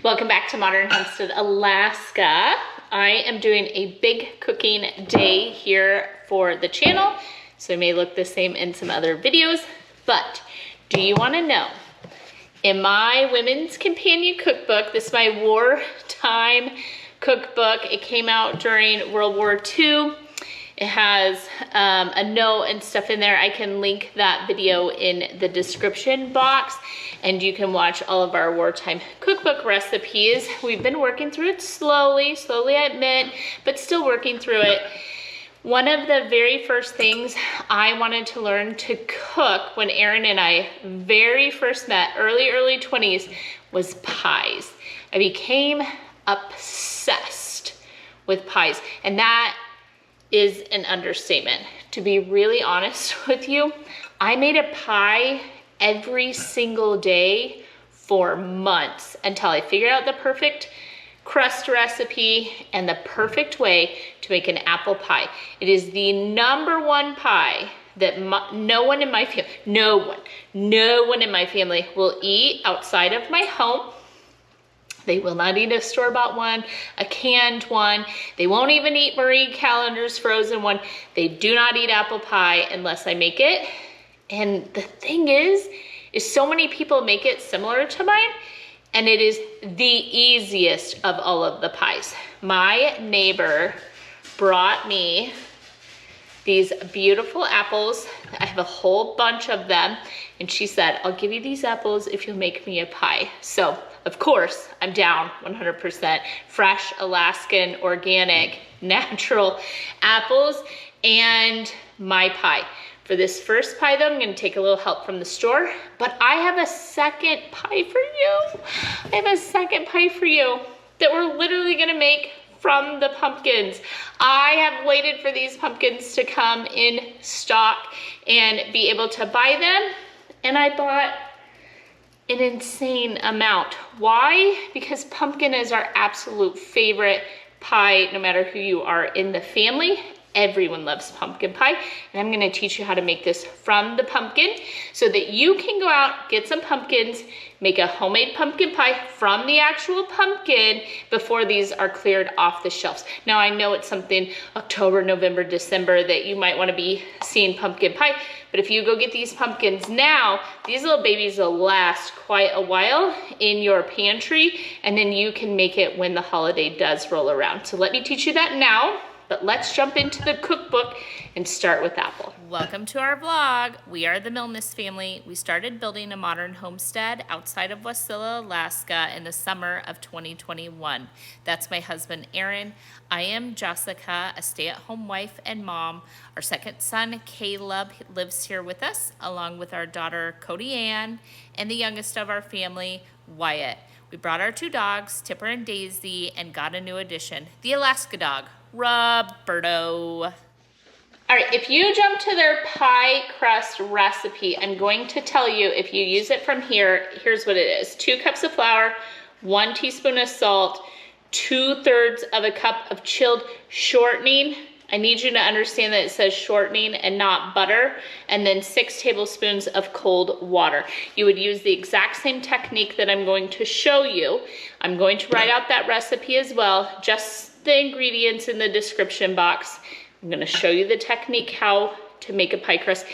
Welcome back to Modern Homestead, Alaska. I am doing a big cooking day here for the channel, so it may look the same in some other videos, but do you want to know? In my Women's Companion Cookbook, this is my wartime cookbook. It came out during World War II. It has a note and stuff in there. I can link that video in the description box, and you can watch all of our wartime cookbook recipes. We've been working through it slowly I admit, but still working through it. One of the very first things I wanted to learn to cook when Aaron and I very first met, early 20s, was pies. I became obsessed with pies, and that is an understatement. To be really honest with you, I made a pie every single day for months until I figured out the perfect crust recipe and the perfect way to make an apple pie. It is the #1 pie that no one in my family will eat outside of my home. They will not eat a store-bought one, a canned one. They won't even eat Marie Callender's frozen one. They do not eat apple pie unless I make it. And the thing is so many people make it similar to mine, and it is the easiest of all of the pies. My neighbor brought me these beautiful apples. I have a whole bunch of them, and she said, I'll give you these apples if you'll make me a pie. So, of course, I'm down 100%. Fresh, Alaskan, organic, natural apples and my pie. For this first pie though, I'm gonna take a little help from the store, but I have a second pie for you. I have a second pie for you that we're literally gonna make from the pumpkins. I have waited for these pumpkins to come in stock and be able to buy them, and I bought an insane amount. Why? Because pumpkin is our absolute favorite pie, no matter who you are in the family. Everyone loves pumpkin pie, and I'm gonna teach you how to make this from the pumpkin so that you can go out, get some pumpkins, make a homemade pumpkin pie from the actual pumpkin before these are cleared off the shelves. Now, I know it's something October, November, December that you might wanna be seeing pumpkin pie, but if you go get these pumpkins now, these little babies will last quite a while in your pantry, and then you can make it when the holiday does roll around. So let me teach you that now. But let's jump into the cookbook and start with apple. Welcome to our vlog. We are the Milnes family. We started building a modern homestead outside of Wasilla, Alaska in the summer of 2021. That's my husband, Aaron. I am Jessica, a stay-at-home wife and mom. Our second son, Caleb, lives here with us, along with our daughter, Cody Ann, and the youngest of our family, Wyatt. We brought our 2 dogs, Tipper and Daisy, and got a new addition, the Alaska dog, Roberto. All right, if you jump to their pie crust recipe, I'm going to tell you, if you use it from here, here's what it is. 2 cups of flour, 1 teaspoon of salt, 2/3 of a cup of chilled shortening. I need you to understand that it says shortening and not butter, and then 6 tablespoons of cold water. You would use the exact same technique that I'm going to show you. I'm going to write out that recipe as well, just the ingredients in the description box. I'm gonna show you the technique how to make a pie crust.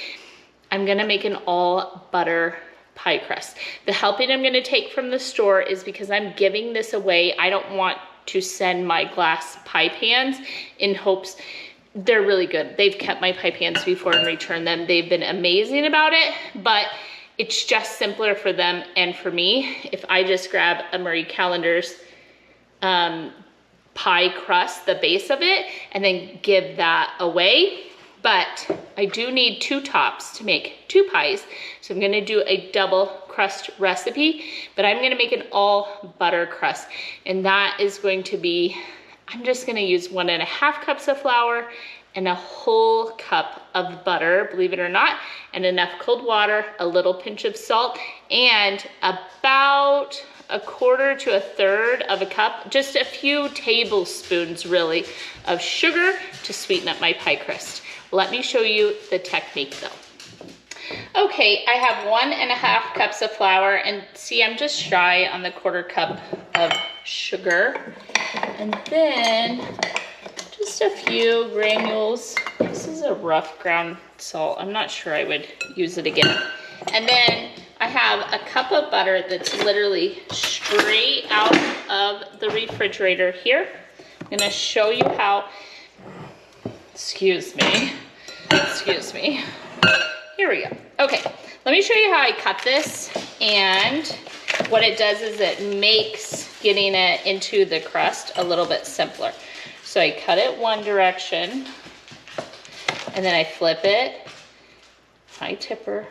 I'm gonna make an all butter pie crust. The helping I'm gonna take from the store is because I'm giving this away. I don't want to send my glass pie pans in hopes. They're really good. They've kept my pie pans before and returned them. They've been amazing about it, but it's just simpler for them and for me if I just grab a Marie Callender's pie crust, the base of it, and then give that away. But I do need 2 tops to make 2 pies, so I'm gonna do a double crust recipe, but I'm gonna make an all butter crust, and that is going to be, I'm just gonna use 1.5 cups of flour and a whole cup of butter, believe it or not, and enough cold water, a little pinch of salt, and about 1/4 to 1/3 of a cup, just a few tablespoons really, of sugar to sweeten up my pie crust. Let me show you the technique though. Okay, I have 1.5 cups of flour, and see, I'm just shy on the 1/4 cup of sugar. And then just a few granules. This is a rough ground salt. I'm not sure I would use it again. And then I have a cup of butter that's literally straight out of the refrigerator here. I'm gonna show you how, excuse me. Here we go. Okay, let me show you how I cut this, and what it does is it makes getting it into the crust a little bit simpler. So I cut it one direction, and then I flip it, high tipper,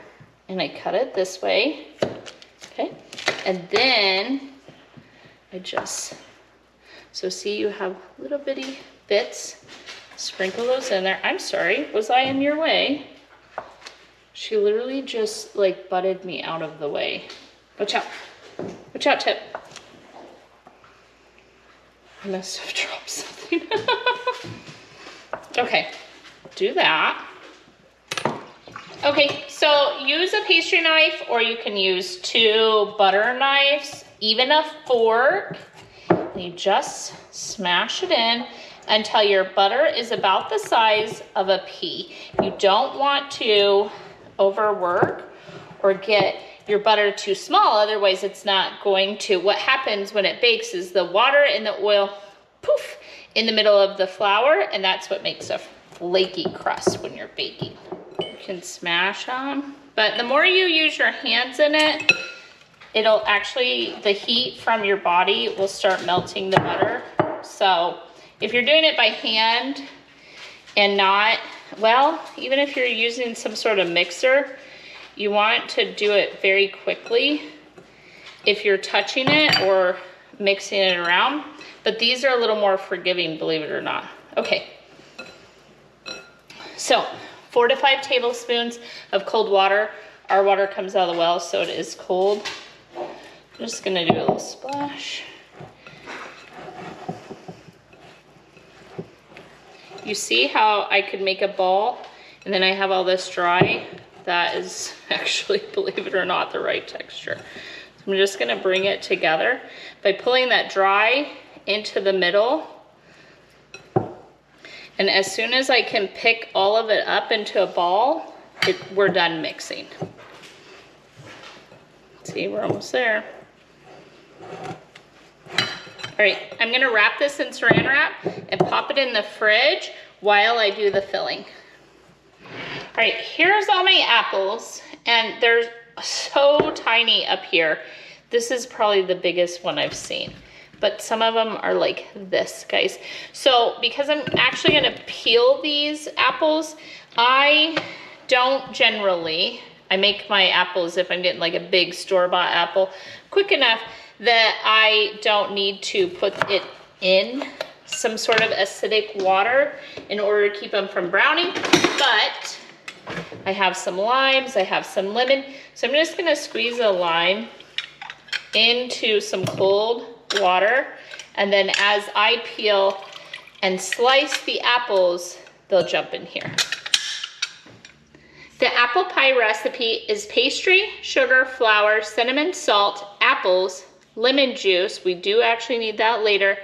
and I cut it this way, okay? And then I just, so see you have little bitty bits, sprinkle those in there. I'm sorry, was I in your way? She literally just like butted me out of the way. Watch out, Tip. I must have dropped something. Okay, do that. Okay, so use a pastry knife, or you can use 2 butter knives, even a fork. And you just smash it in until your butter is about the size of a pea. You don't want to overwork or get your butter too small, otherwise it's not going to. What happens when it bakes is the water and the oil, poof, in the middle of the flour, and that's what makes a flaky crust when you're baking. You can smash them, but the more you use your hands in it, it'll actually, the heat from your body will start melting the butter. So if you're doing it by hand and not, well, even if you're using some sort of mixer, you want to do it very quickly if you're touching it or mixing it around. But these are a little more forgiving, believe it or not. Okay, so 4 to 5 tablespoons of cold water. Our water comes out of the well, so it is cold. I'm just gonna do a little splash. You see how I could make a ball and then I have all this dry? That is actually, believe it or not, the right texture. So I'm just gonna bring it together by pulling that dry into the middle. And as soon as I can pick all of it up into a ball, we're done mixing. See, we're almost there. All right, I'm gonna wrap this in saran wrap and pop it in the fridge while I do the filling. All right, here's all my apples, and they're so tiny up here. This is probably the biggest one I've seen, but some of them are like this, guys. So because I'm actually gonna peel these apples, I don't generally, I make my apples, if I'm getting like a big store-bought apple, quick enough that I don't need to put it in some sort of acidic water in order to keep them from browning. But I have some limes, I have some lemon, so I'm just gonna squeeze a lime into some cold water, and then as I peel and slice the apples, they'll jump in here. The apple pie recipe is pastry, sugar, flour, cinnamon, salt, apples, lemon juice, we do actually need that later,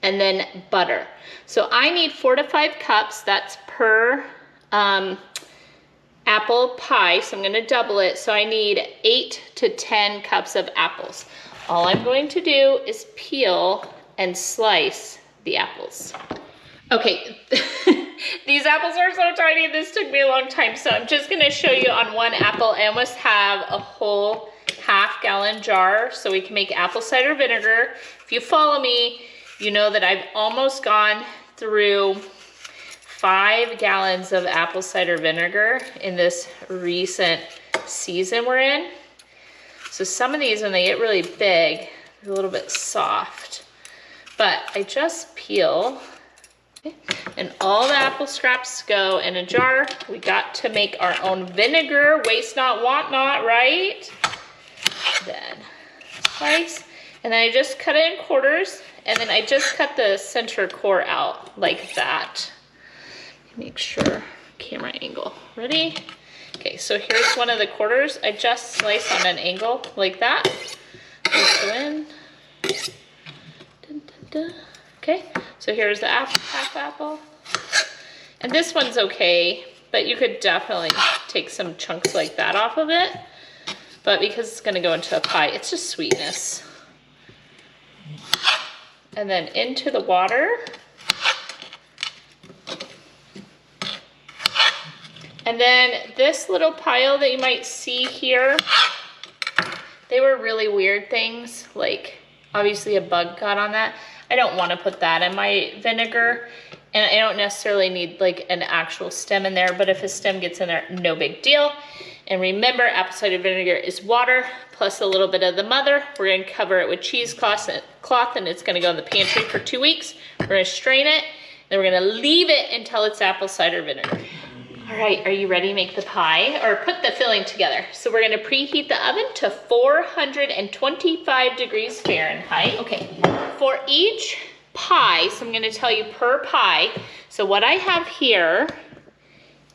and then butter. So I need 4 to 5 cups, that's per apple pie, so I'm gonna double it. So I need 8 to 10 cups of apples. All I'm going to do is peel and slice the apples. Okay, these apples are so tiny, this took me a long time, so I'm just gonna show you on one apple. I almost have a whole half-gallon jar so we can make apple cider vinegar. If you follow me, you know that I've almost gone through 5 gallons of apple cider vinegar in this recent season we're in. So some of these, when they get really big, they're a little bit soft. But I just peel, okay, and all the apple scraps go in a jar. We got to make our own vinegar, waste not, want not, right? Then slice, and then I just cut it in quarters, and then I just cut the center core out like that. Make sure, camera angle, ready? Okay, so here's one of the quarters. I just slice on an angle like that. Let's go in. Dun, dun, dun. Okay, so here's the half apple. And this one's okay, but you could definitely take some chunks like that off of it. But because it's gonna go into a pie, it's just sweetness. And then into the water. And then this little pile that you might see here, they were really weird things, like obviously a bug got on that. I don't want to put that in my vinegar, and I don't necessarily need like an actual stem in there, but if a stem gets in there, no big deal. And remember, apple cider vinegar is water plus a little bit of the mother. We're going to cover it with cheesecloth and it's going to go in the pantry for 2 weeks. We're going to strain it, then we're going to leave it until it's apple cider vinegar. All right, are you ready to make the pie or put the filling together? So we're gonna preheat the oven to 425 degrees Fahrenheit. Okay, for each pie, so I'm gonna tell you per pie. So what I have here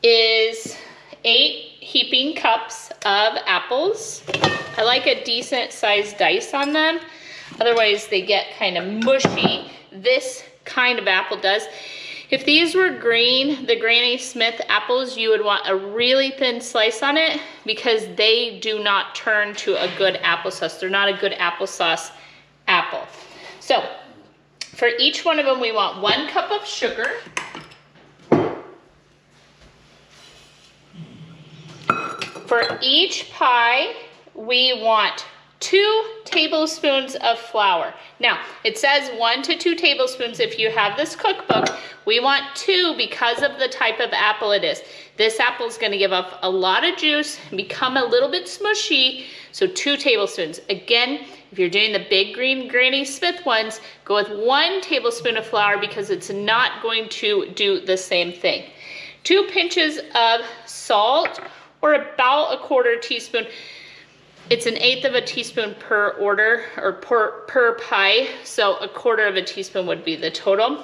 is 8 heaping cups of apples. I like a decent sized dice on them. Otherwise they get kind of mushy. This kind of apple does. If these were green, the Granny Smith apples, you would want a really thin slice on it because they do not turn to a good applesauce. They're not a good applesauce apple. So for each one of them, we want 1 cup of sugar. For each pie, we want 2 tablespoons of flour. Now, it says 1 to 2 tablespoons if you have this cookbook. We want 2 because of the type of apple it is. This apple is gonna give up a lot of juice and become a little bit smushy, so 2 tablespoons. Again, if you're doing the big green Granny Smith ones, go with 1 tablespoon of flour because it's not going to do the same thing. 2 pinches of salt, or about 1/4 teaspoon. It's 1/8 of a teaspoon per order, or per pie, so 1/4 teaspoon would be the total.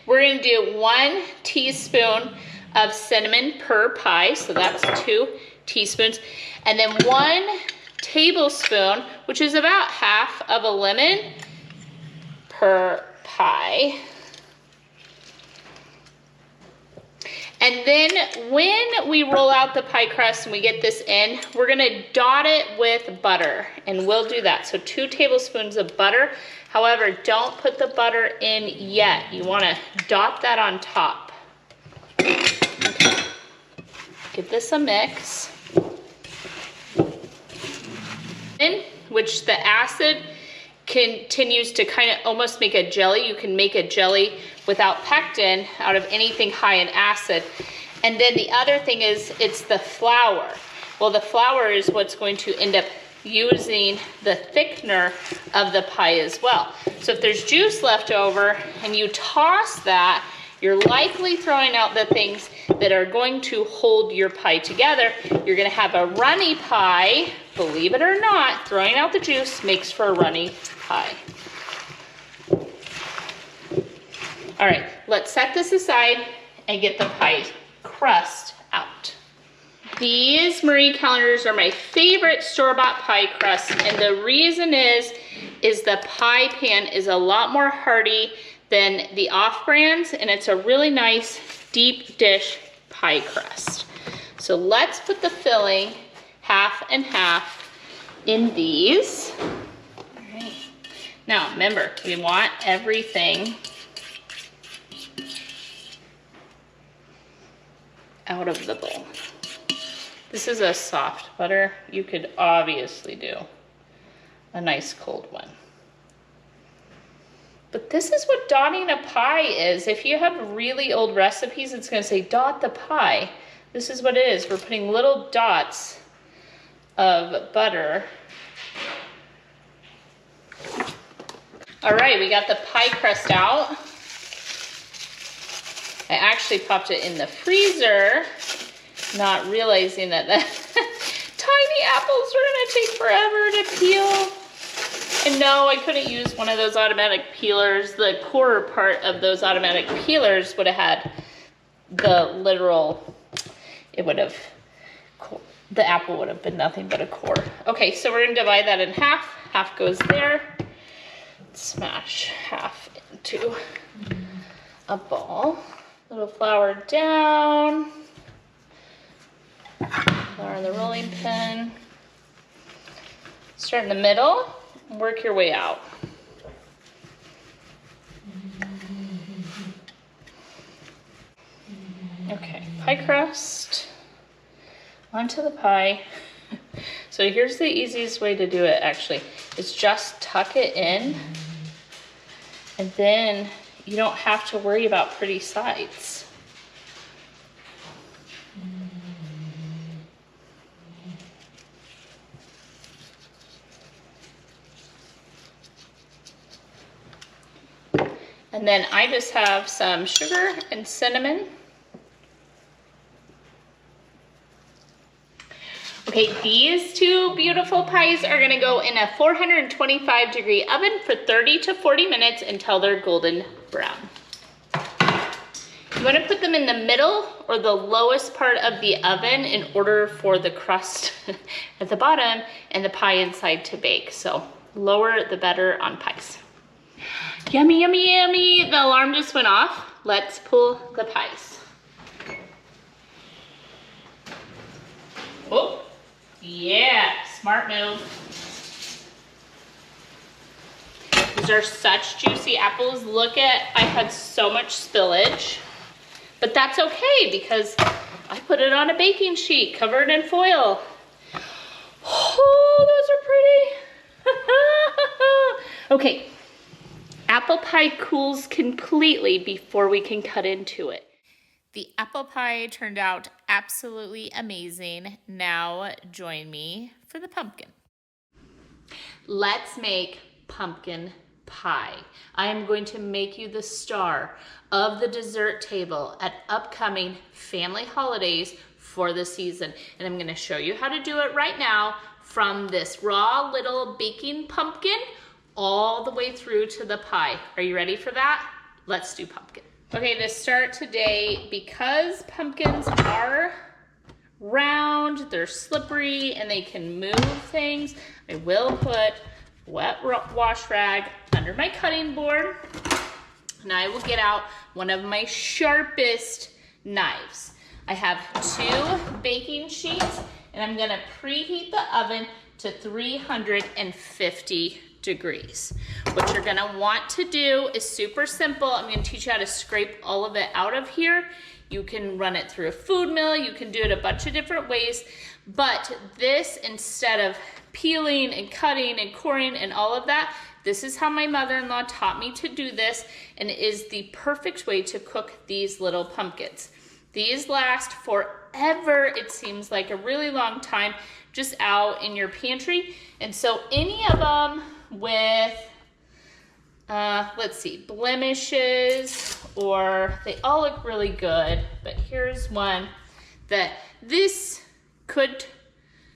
We're gonna do 1 teaspoon of cinnamon per pie, so that's 2 teaspoons. And then 1 tablespoon, which is about half of a lemon per pie. And then when we roll out the pie crust and we get this in, we're gonna dot it with butter, and we'll do that. So 2 tablespoons of butter. However, don't put the butter in yet. You wanna dot that on top. Okay. Give this a mix. In which the acid continues to kind of almost make a jelly. You can make a jelly without pectin out of anything high in acid. And then the other thing is it's the flour. Well, the flour is what's going to end up using the thickener of the pie as well. So if there's juice left over and you toss that, you're likely throwing out the things that are going to hold your pie together. You're gonna have a runny pie. Believe it or not, throwing out the juice makes for a runny pie. All right, let's set this aside and get the pie crust out. These Marie calendars are my favorite store-bought pie crust, and the reason is the pie pan is a lot more hearty than the off-brands, and it's a really nice deep dish pie crust. So let's put the filling half and half in these. All right. Now remember, we want everything out of the bowl. This is a soft butter. You could obviously do a nice cold one. But this is what dotting a pie is. If you have really old recipes, it's gonna say dot the pie. This is what it is. We're putting little dots of butter. All right, we got the pie crust out. I actually popped it in the freezer, not realizing that the tiny apples were gonna take forever to peel. And no, I couldn't use one of those automatic peelers. The core part of those automatic peelers would have had the literal, it would have The apple would have been nothing but a core. Okay, so we're gonna divide that in half. Half goes there. Smash half into a ball. Little flour down. Flour in the rolling pin. Start in the middle and work your way out. Okay, pie crust onto the pie. So here's the easiest way to do it actually. Is just tuck it in and then you don't have to worry about pretty sides. And then I just have some sugar and cinnamon. Okay, these two beautiful pies are gonna go in a 425-degree oven for 30 to 40 minutes until they're golden brown. You wanna put them in the middle or the lowest part of the oven in order for the crust at the bottom and the pie inside to bake. So lower the better on pies. Yummy, yummy, yummy. The alarm just went off. Let's pull the pies. Oh. Yeah, smart move. These are such juicy apples. Look at, I had so much spillage, but that's okay because I put it on a baking sheet covered in foil. Oh, those are pretty. Okay, apple pie cools completely before we can cut into it. The apple pie turned out absolutely amazing. Now join me for the pumpkin. Let's make pumpkin pie. I am going to make you the star of the dessert table at upcoming family holidays for the season. And I'm gonna show you how to do it right now from this raw little baking pumpkin all the way through to the pie. Are you ready for that? Let's do pumpkin. Okay, to start today, because pumpkins are round, they're slippery, and they can move things, I will put wet wash rag under my cutting board, and I will get out one of my sharpest knives. I have 2 baking sheets, and I'm gonna preheat the oven to 350 degrees. What you're gonna want to do is super simple. I'm gonna teach you how to scrape all of it out of here. You can run it through a food mill. You can do it a bunch of different ways, but this, instead of peeling and cutting and coring and all of that, this is how my mother-in-law taught me to do this, and it is the perfect way to cook these little pumpkins. These last forever. It seems like a really long time just out in your pantry. And so any of them with, let's see, blemishes, or they all look really good, but here's one that this could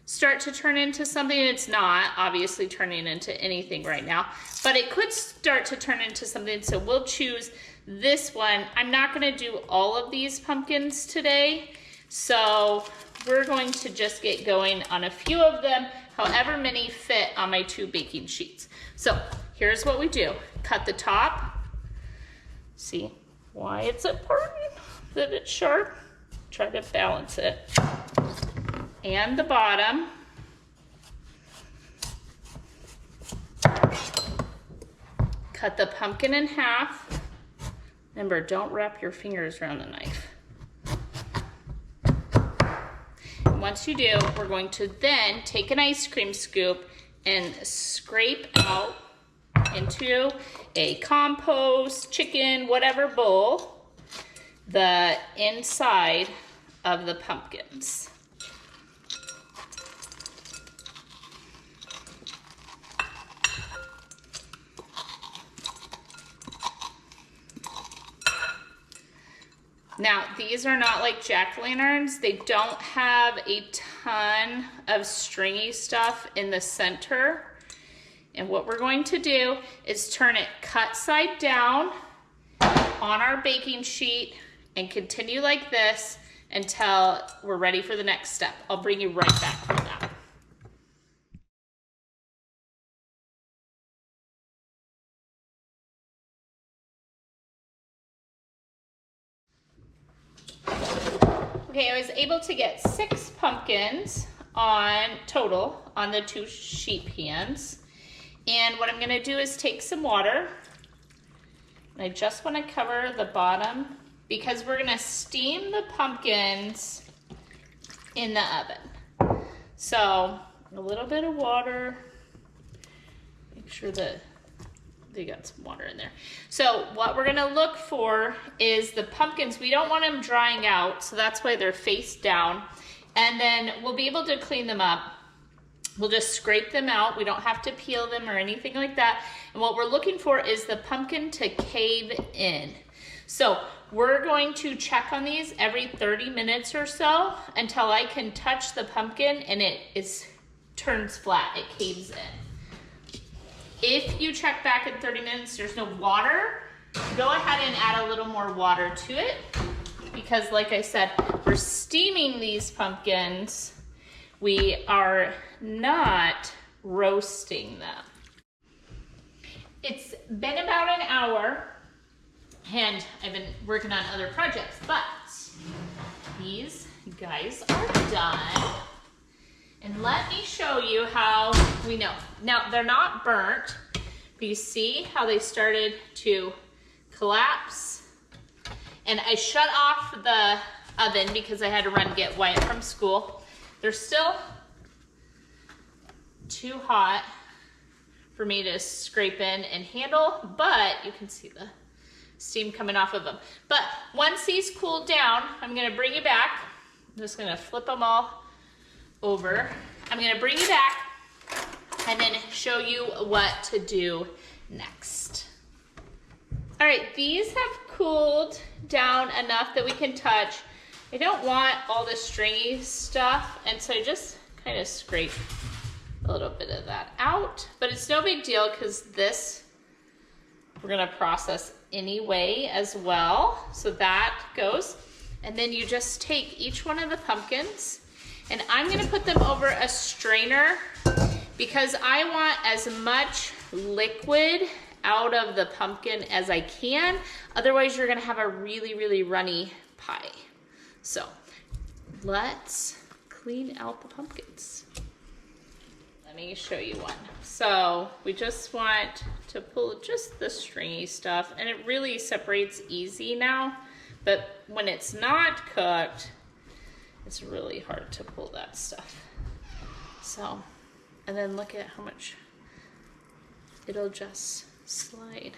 start to turn into something. It's not obviously turning into anything right now, but it could start to turn into something, so we'll choose this one. I'm not gonna do all of these pumpkins today, so we're going to just get going on a few of them, however many fit on my 2 baking sheets. So here's what we do. Cut the top. See why it's important that it's sharp? Try to balance it. And the bottom. Cut the pumpkin in half. Remember, don't wrap your fingers around the knife. And once you do, we're going to then take an ice cream scoop and scrape out into a compost, chicken, whatever bowl, the inside of the pumpkins. Now, these are not like jack-o'-lanterns. They don't have a ton of stringy stuff in the center. And what we're going to do is turn it cut side down on our baking sheet and continue like this until we're ready for the next step. I'll bring you right back for that. Okay, I was able to get 6 pumpkins on total on the 2 sheet pans. And what I'm gonna do is take some water. And I just wanna cover the bottom because we're gonna steam the pumpkins in the oven. So a little bit of water, make sure that they got some water in there. So what we're gonna look for is the pumpkins. We don't want them drying out, so that's why they're face down. And then we'll be able to clean them up. We'll just scrape them out. We don't have to peel them or anything like that. And what we're looking for is the pumpkin to cave in. So we're going to check on these every 30 minutes or so until I can touch the pumpkin and it turns flat, it caves in. If you check back in 30 minutes, there's no water, go ahead and add a little more water to it because like I said, we're steaming these pumpkins. We are not roasting them. It's been about an hour and I've been working on other projects, but these guys are done. And let me show you how we know. Now, they're not burnt, but you see how they started to collapse? And I shut off the oven because I had to run get Wyatt from school. They're still too hot for me to scrape in and handle, but you can see the steam coming off of them. But once these cool down, I'm gonna bring you back. I'm just gonna flip them all over. I'm gonna bring you back and then show you what to do next. All right, these have cooled down enough that we can touch. I don't want all the stringy stuff, and so I just kind of scrape a little bit of that out, but it's no big deal because this we're gonna process anyway as well. So that goes, and then you just take each one of the pumpkins and I'm gonna put them over a strainer because I want as much liquid out of the pumpkin as I can. Otherwise, you're gonna have a really, really runny pie. So let's clean out the pumpkins. Let me show you one. So we just want to pull just the stringy stuff, and it really separates easy now, but when it's not cooked, it's really hard to pull that stuff. So, and then look at how much it'll just slide.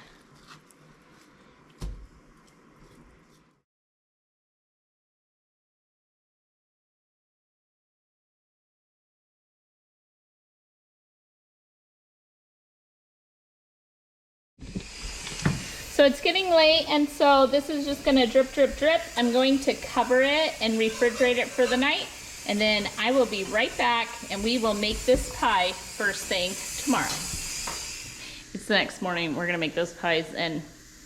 So it's getting late, and so this is just gonna drip, drip, drip. I'm going to cover it and refrigerate it for the night, and then I will be right back and we will make this pie first thing tomorrow. It's the next morning, we're gonna make those pies, and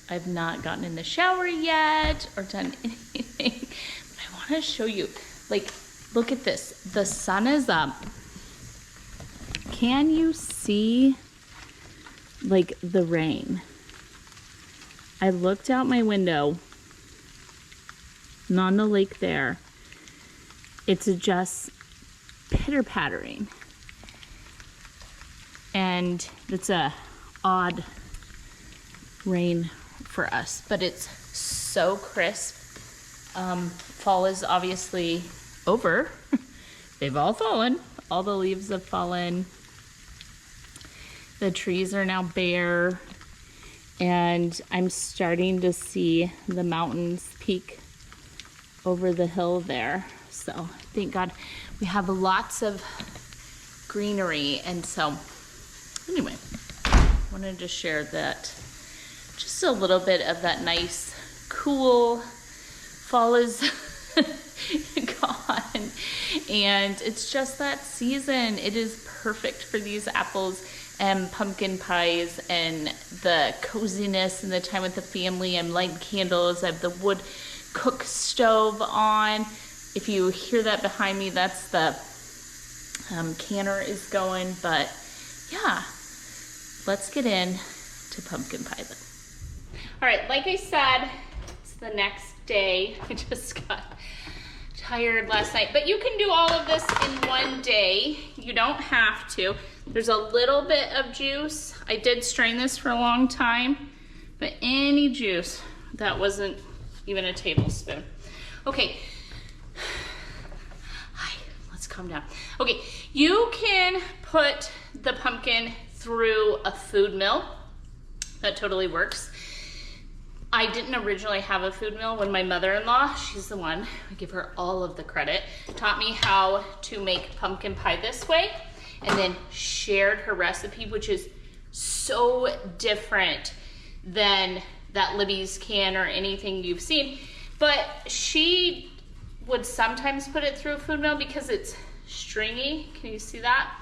I've not gotten in the shower yet or done anything, but I wanna show you, like, look at this. The sun is up. Can you see, like, the rain? I looked out my window, and on the lake there, it's just pitter-pattering. And it's a odd rain for us, but it's so crisp. Fall is obviously over. They've all fallen. All the leaves have fallen. The trees are now bare. And I'm starting to see the mountains peek over the hill there. So thank God we have lots of greenery. And so anyway, I wanted to share that, just a little bit of that nice, cool fall is gone. And it's just that season. It is perfect for these apples and pumpkin pies and the coziness and the time with the family. I'm lighting candles. I have the wood cook stove on. If you hear that behind me, that's the canner is going, but yeah, let's get in to pumpkin pie then. All right, like I said, it's the next day. I just got tired last night, but you can do all of this in one day. You don't have to. There's a little bit of juice. I did strain this for a long time, but any juice, that wasn't even a tablespoon. Okay. Hi, let's calm down. Okay, you can put the pumpkin through a food mill. That totally works. I didn't originally have a food mill. When my mother-in-law, she's the one, I give her all of the credit, taught me how to make pumpkin pie this way, and then shared her recipe, which is so different than that Libby's can or anything you've seen. But she would sometimes put it through a food mill because it's stringy. Can you see that?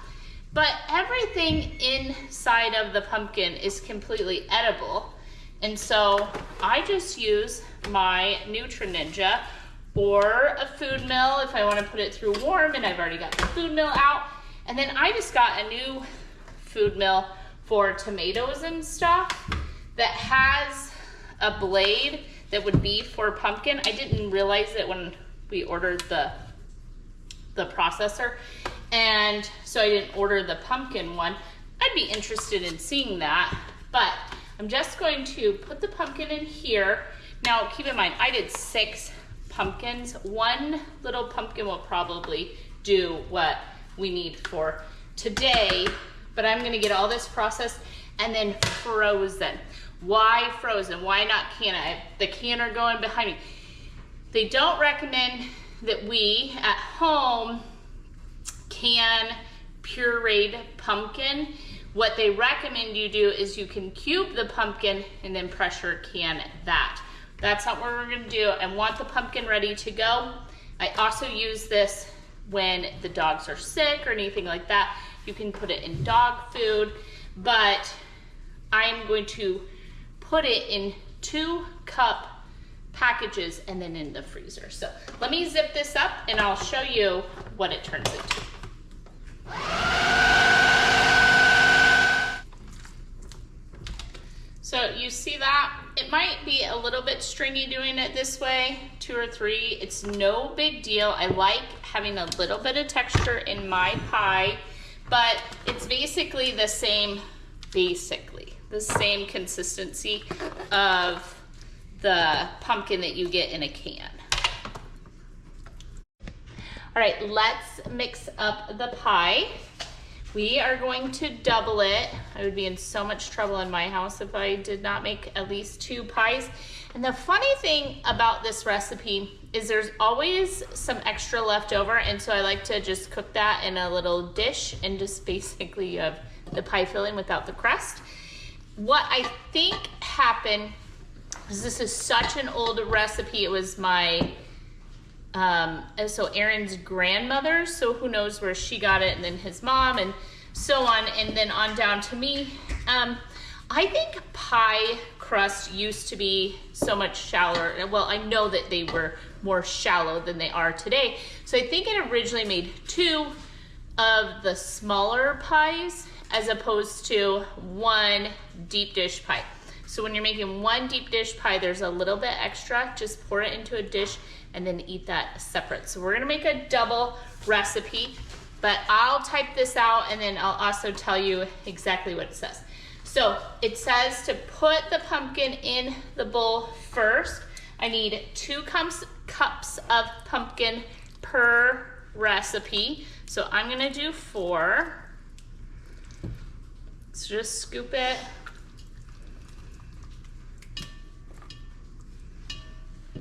But everything inside of the pumpkin is completely edible. And so I just use my Nutri-Ninja or a food mill if I want to put it through warm, and I've already got the food mill out. And then I just got a new food mill for tomatoes and stuff that has a blade that would be for pumpkin. I didn't realize it when we ordered the processor, and so I didn't order the pumpkin one. I'd be interested in seeing that, but I'm just going to put the pumpkin in here. Now, keep in mind, I did 6 pumpkins. One little pumpkin will probably do what we need for today, but I'm gonna get all this processed and then frozen. Why frozen? Why not can? I have the canner going behind me. They don't recommend that we at home can pureed pumpkin. What they recommend you do is you can cube the pumpkin and then pressure can that. That's not what we're gonna do. I want the pumpkin ready to go. I also use this when the dogs are sick or anything like that. You can put it in dog food, but I'm going to put it in 2-cup packages and then in the freezer. So let me zip this up and I'll show you what it turns into. So you see that? It might be a little bit stringy doing it this way, 2 or 3. It's no big deal. I like having a little bit of texture in my pie, but it's basically the same, the same consistency of the pumpkin that you get in a can. All right, let's mix up the pie. We are going to double it. I would be in so much trouble in my house if I did not make at least 2 pies. And the funny thing about this recipe is there's always some extra left over, and so I like to just cook that in a little dish and just basically you have the pie filling without the crust. What I think happened is this is such an old recipe. It was my so Aaron's grandmother, so who knows where she got it, and then his mom, and so on, and then on down to me. I think pie crust used to be so much shallower. Well, I know that they were more shallow than they are today. So I think it originally made 2 of the smaller pies as opposed to 1 deep dish pie. So when you're making 1 deep dish pie, there's a little bit extra. Just pour it into a dish and then eat that separate. So we're gonna make a double recipe, but I'll type this out and then I'll also tell you exactly what it says. So it says to put the pumpkin in the bowl first. I need 2 cups of pumpkin per recipe. So I'm gonna do 4. So just scoop it.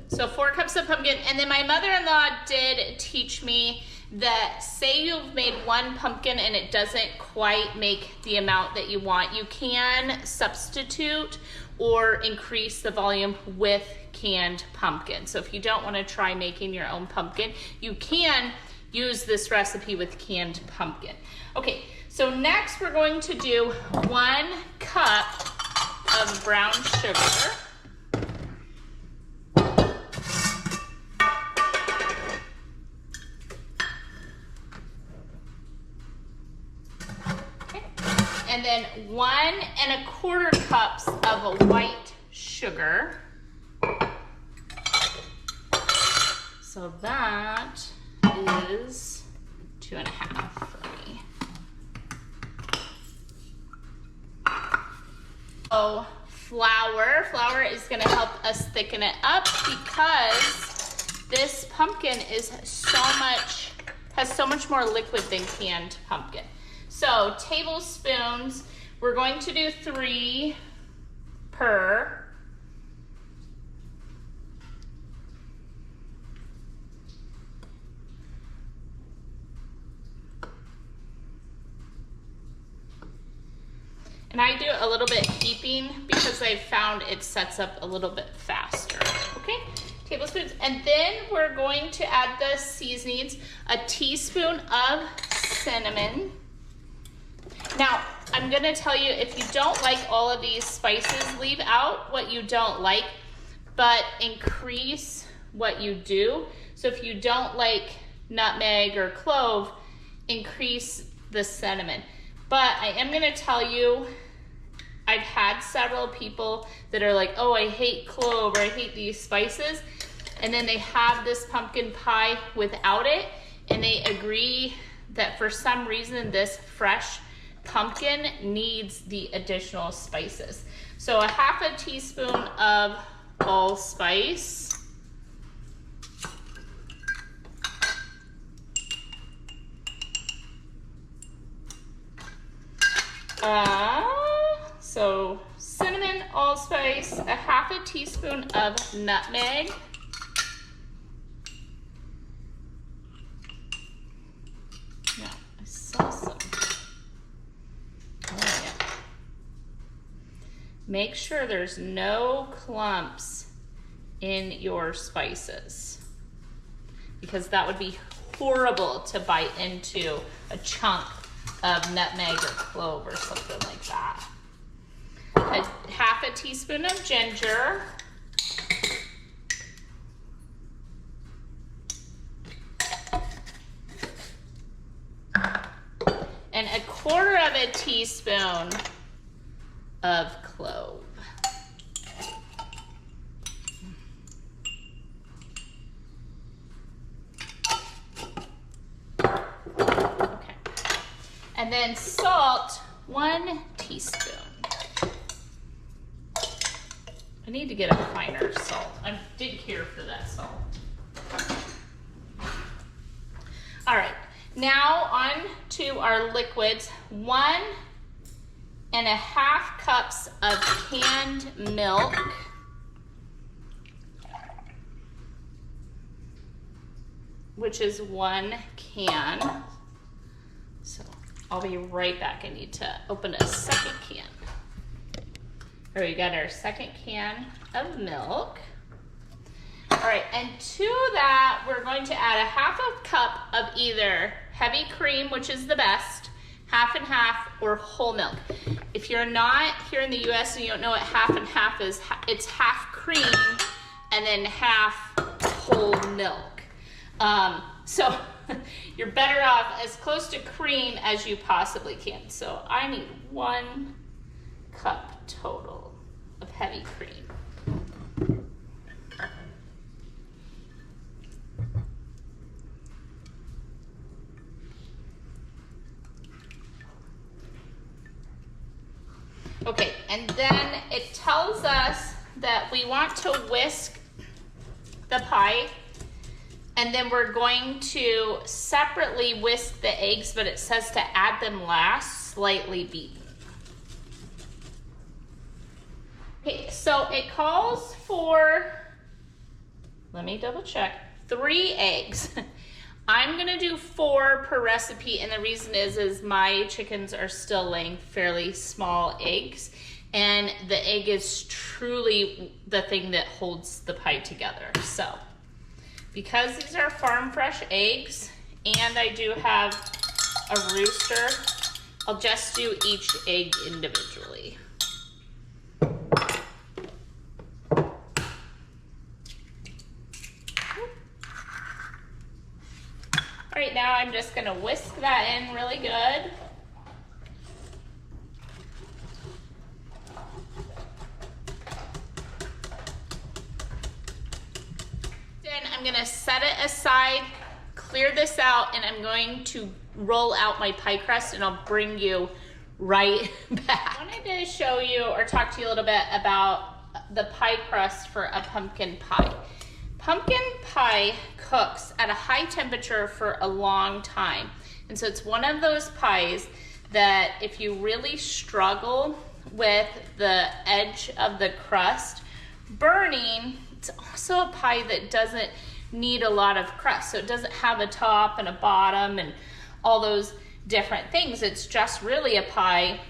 So 4 cups of pumpkin, and then my mother-in-law did teach me that say you've made 1 pumpkin and it doesn't quite make the amount that you want, you can substitute or increase the volume with canned pumpkin. So if you don't want to try making your own pumpkin, you can use this recipe with canned pumpkin. Okay, so next we're going to do 1 cup of brown sugar. and 1/4 cups of white sugar. So that is 2.5 for me. So flour. Flour is gonna help us thicken it up because this pumpkin is has so much more liquid than canned pumpkin. So tablespoons, we're going to do 3 per. And I do a little bit heaping because I found it sets up a little bit faster. Okay, tablespoons. And then we're going to add the seasonings, a teaspoon of cinnamon. Now, I'm gonna tell you, if you don't like all of these spices, leave out what you don't like, but increase what you do. So if you don't like nutmeg or clove, increase the cinnamon. But I am gonna tell you, I've had several people that are like, oh, I hate clove or I hate these spices. And then they have this pumpkin pie without it. And they agree that for some reason, this fresh pumpkin needs the additional spices. So 1/2 teaspoon of allspice. So cinnamon, allspice, 1/2 teaspoon of nutmeg. Yeah, I saw some. Oh, yeah. Make sure there's no clumps in your spices, because that would be horrible to bite into a chunk of nutmeg or clove or something like that. 1/2 teaspoon of ginger. And 1/4 teaspoon of clove. Okay. And then salt, 1 teaspoon. I need to get a finer salt. I did care for that salt. All right, now on to our liquids. 1.5 cups of canned milk. Which is 1 can. So I'll be right back. I need to open a second can. There we got our second can of milk. All right, and to that, we're going to add 1/2 cup of either heavy cream, which is the best, 1/2 and 1/2, or whole milk. If you're not here in the US and you don't know what 1/2 and 1/2 is, it's 1/2 cream and then 1/2 whole milk. So you're better off as close to cream as you possibly can. So I need 1 cup total of heavy cream. Okay, and then it tells us that we want to whisk the pie, and then we're going to separately whisk the eggs, but it says to add them last, slightly beaten. Okay, so it calls for, let me double check, 3 eggs. I'm gonna do 4 per recipe, and the reason is my chickens are still laying fairly small eggs, and the egg is truly the thing that holds the pie together. So, because these are farm fresh eggs, and I do have a rooster, I'll just do each egg individually. All right, now I'm just gonna whisk that in really good. Then I'm gonna set it aside, clear this out, and I'm going to roll out my pie crust and I'll bring you right back. I wanted to show you or talk to you a little bit about the pie crust for a pumpkin pie. Pumpkin pie cooks at a high temperature for a long time. And so it's one of those pies that if you really struggle with the edge of the crust burning, it's also a pie that doesn't need a lot of crust. So it doesn't have a top and a bottom and all those different things. It's just really a pie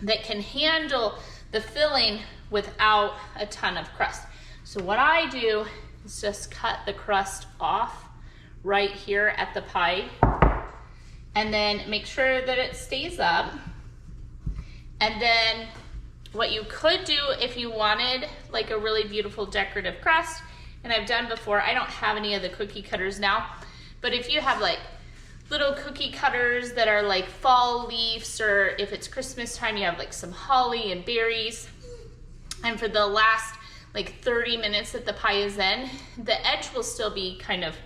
that can handle the filling without a ton of crust. So what I do is just cut the crust off right here at the pie and then make sure that it stays up. And then what you could do if you wanted like a really beautiful decorative crust, and I've done before, I don't have any of the cookie cutters now, but if you have like little cookie cutters that are like fall leaves, or if it's Christmas time, you have like some holly and berries, and for the last like 30 minutes that the pie is in, the edge will still be kind of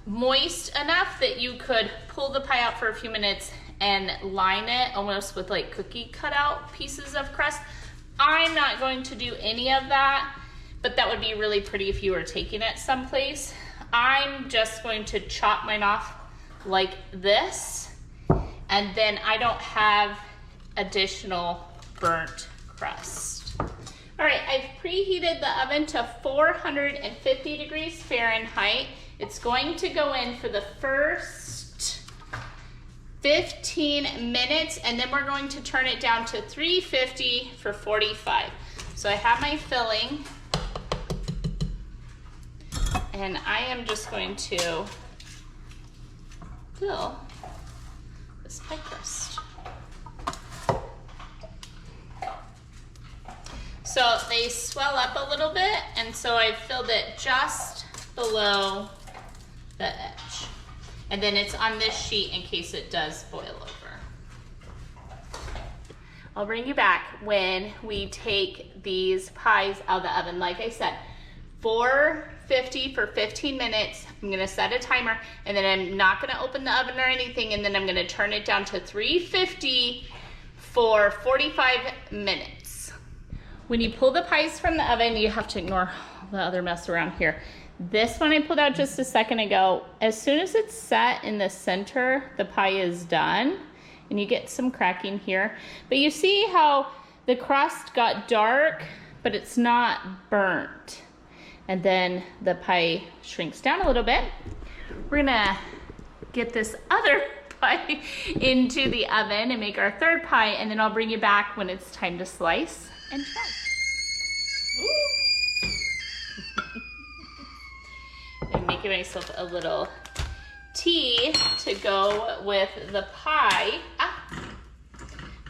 moist enough that you could pull the pie out for a few minutes and line it almost with like cookie cutout pieces of crust. I'm not going to do any of that, but that would be really pretty if you were taking it someplace. I'm just going to chop mine off like this, and then I don't have additional burnt crust. All right, I've preheated the oven to 450 degrees Fahrenheit. It's going to go in for the first 15 minutes, and then we're going to turn it down to 350 for 45. So I have my filling, and I am just going to fill this pie crust. So they swell up a little bit, and so I've filled it just below the edge. And then it's on this sheet in case it does boil over. I'll bring you back when we take these pies out of the oven. Like I said, 450 for 15 minutes. I'm gonna set a timer, and then I'm not gonna open the oven or anything, and then I'm gonna turn it down to 350 for 45 minutes. When you pull the pies from the oven, you have to ignore all the other mess around here. This one I pulled out just a second ago. As soon as it's set in the center, the pie is done, and you get some cracking here. But you see how the crust got dark, but it's not burnt. And then the pie shrinks down a little bit. We're gonna get this other pie into the oven and make our third pie, and then I'll bring you back when it's time to slice and try. I'm making myself a little tea to go with the pie.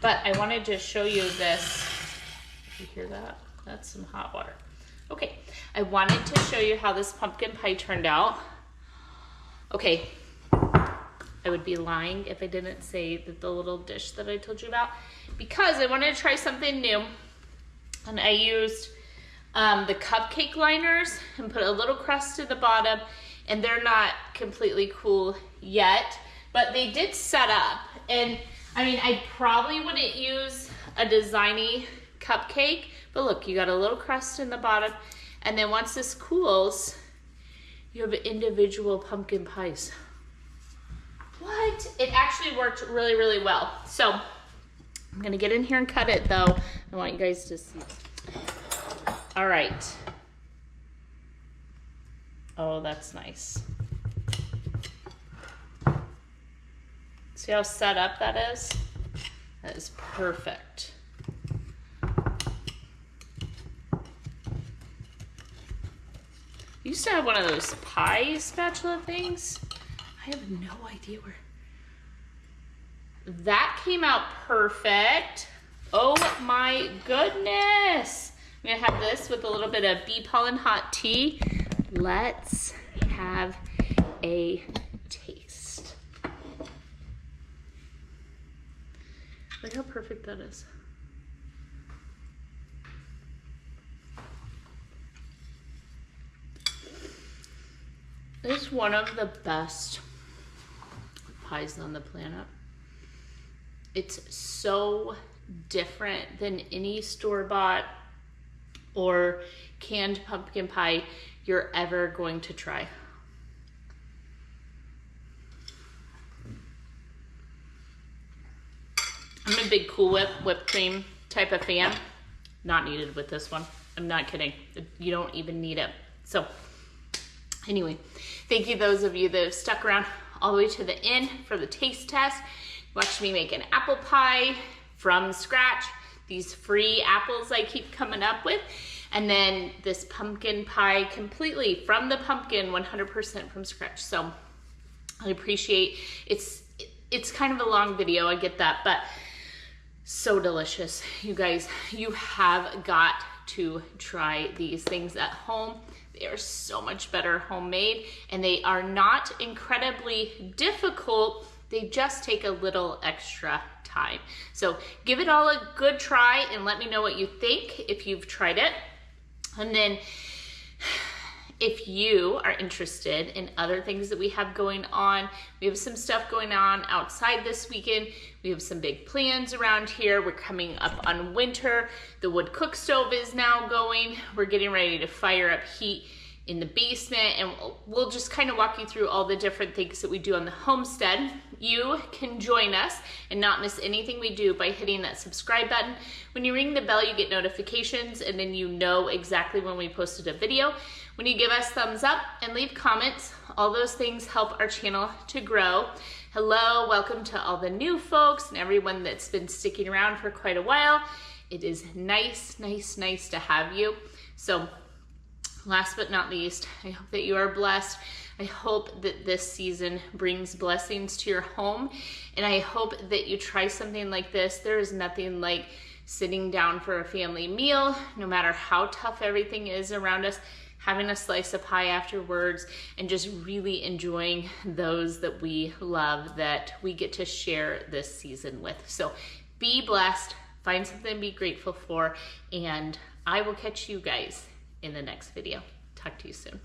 But I wanted to show you this. You hear that? That's some hot water. Okay, I wanted to show you how this pumpkin pie turned out. Okay, I would be lying if I didn't say that the little dish that I told you about, because I wanted to try something new. And I used the cupcake liners and put a little crust to the bottom, and they're not completely cool yet, but they did set up. And I mean, I probably wouldn't use a designy cupcake, but look, you got a little crust in the bottom, and then once this cools, you have individual pumpkin pies. What? It actually worked really, really well. So I'm gonna get in here and cut it though. I want you guys to see. All right. Oh, that's nice. See how set up that is? That is perfect. I used to have one of those pie spatula things. I have no idea where. That came out perfect. Oh my goodness. I'm gonna have this with a little bit of bee pollen hot tea. Let's have a taste. Look how perfect that is. It's one of the best pies on the planet. It's so different than any store-bought or canned pumpkin pie you're ever going to try. I'm a big Cool Whip whipped cream type of fan. Not needed with this one. I'm not kidding. You don't even need it. So anyway, thank you those of you that have stuck around all the way to the end for the taste test. Watch me make an apple pie from scratch. These free apples I keep coming up with. And then this pumpkin pie completely from the pumpkin, 100% from scratch. So I appreciate it's kind of a long video, I get that, but so delicious. You guys, you have got to try these things at home. They are so much better homemade, and they are not incredibly difficult. They just take a little extra time. So give it all a good try and let me know what you think if you've tried it. And then if you are interested in other things that we have going on, we have some stuff going on outside this weekend. We have some big plans around here. We're coming up on winter. The wood cook stove is now going. We're getting ready to fire up heat in the basement, and we'll just kind of walk you through all the different things that we do on the homestead. You can join us and not miss anything we do by hitting that subscribe button. When you ring the bell, you get notifications, and then you know exactly when we posted a video. When you give us thumbs up and leave comments, all those things help our channel to grow. Hello, welcome to all the new folks and everyone that's been sticking around for quite a while. It is nice to have you. So last but not least, I hope that you are blessed. I hope that this season brings blessings to your home, and I hope that you try something like this. There is nothing like sitting down for a family meal, no matter how tough everything is around us, having a slice of pie afterwards, and just really enjoying those that we love, that we get to share this season with. So be blessed, find something to be grateful for, and I will catch you guys in the next video. Talk to you soon.